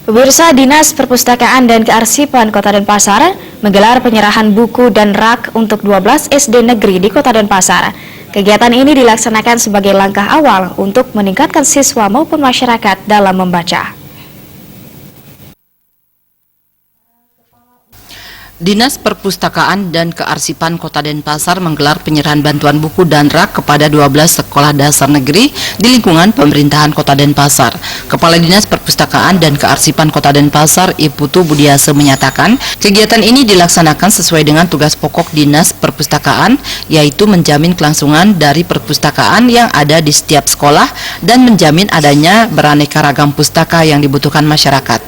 Pemirsa, Dinas Perpustakaan dan Kearsipan Kota Denpasar menggelar penyerahan buku dan rak untuk 12 SD negeri di Kota Denpasar. Kegiatan ini dilaksanakan sebagai langkah awal untuk meningkatkan siswa maupun masyarakat dalam membaca. Dinas Perpustakaan dan Kearsipan Kota Denpasar menggelar penyerahan bantuan buku dan rak kepada 12 sekolah dasar negeri di lingkungan pemerintahan Kota Denpasar. Kepala Dinas Perpustakaan dan Kearsipan Kota Denpasar, Iputu Budiase menyatakan, kegiatan ini dilaksanakan sesuai dengan tugas pokok Dinas Perpustakaan, yaitu menjamin kelangsungan dari perpustakaan yang ada di setiap sekolah dan menjamin adanya beraneka ragam pustaka yang dibutuhkan masyarakat.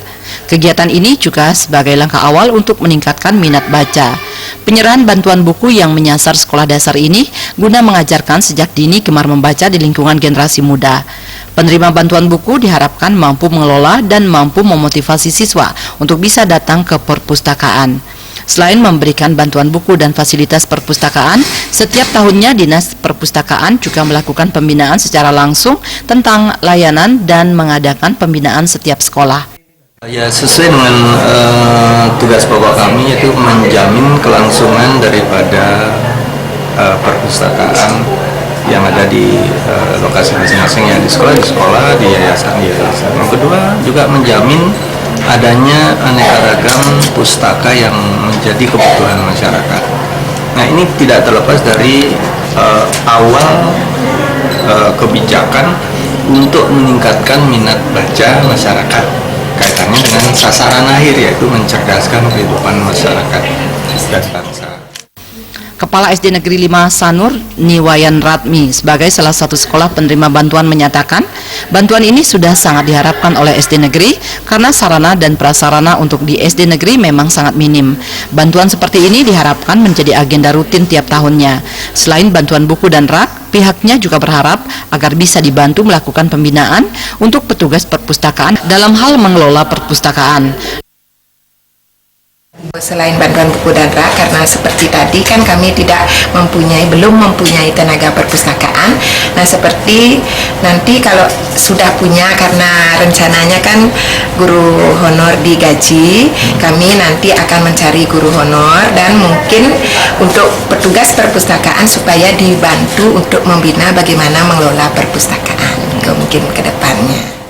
Kegiatan ini juga sebagai langkah awal untuk meningkatkan minat baca. Penyerahan bantuan buku yang menyasar sekolah dasar ini guna mengajarkan sejak dini gemar membaca di lingkungan generasi muda. Penerima bantuan buku diharapkan mampu mengelola dan mampu memotivasi siswa untuk bisa datang ke perpustakaan. Selain memberikan bantuan buku dan fasilitas perpustakaan, setiap tahunnya Dinas Perpustakaan juga melakukan pembinaan secara langsung tentang layanan dan mengadakan pembinaan setiap sekolah. Ya, sesuai dengan tugas pokok kami, yaitu menjamin kelangsungan daripada perpustakaan yang ada di lokasi masing-masing, ya di sekolah, di yayasan. Yang kedua juga menjamin adanya aneka ragam pustaka yang menjadi kebutuhan masyarakat. Nah, ini tidak terlepas dari awal kebijakan untuk meningkatkan minat baca masyarakat. Kaitannya dengan sasaran akhir, yaitu mencerdaskan kehidupan masyarakat dan bangsa. Kepala SD Negeri 5 Sanur, Niwayan Ratmi, sebagai salah satu sekolah penerima bantuan menyatakan, bantuan ini sudah sangat diharapkan oleh SD Negeri karena sarana dan prasarana untuk di SD Negeri memang sangat minim. Bantuan seperti ini diharapkan menjadi agenda rutin tiap tahunnya. Selain bantuan buku dan rak, pihaknya juga berharap agar bisa dibantu melakukan pembinaan untuk petugas perpustakaan dalam hal mengelola perpustakaan. Selain bantuan buku dan rak, karena seperti tadi kan kami belum mempunyai tenaga perpustakaan. Nah, seperti nanti kalau sudah punya, karena rencananya kan guru honor digaji, kami nanti akan mencari guru honor dan mungkin untuk petugas perpustakaan supaya dibantu untuk membina bagaimana mengelola perpustakaan mungkin ke depannya.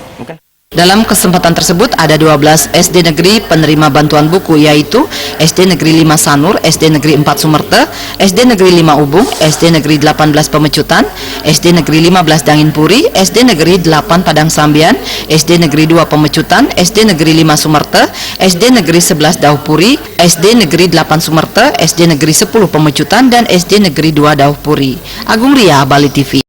Dalam kesempatan tersebut ada 12 SD negeri penerima bantuan buku, yaitu SD Negeri 5 Sanur, SD Negeri 4 Sumerte, SD Negeri 5 Ubung, SD Negeri 18 Pemecutan, SD Negeri 15 Danginpuri, SD Negeri 8 Padang Sambian, SD Negeri 2 Pemecutan, SD Negeri 5 Sumerte, SD Negeri 11 Dauhpuri, SD Negeri 8 Sumerte, SD Negeri 10 Pemecutan, dan SD Negeri 2 Dauhpuri. Agung Ria, Bali TV.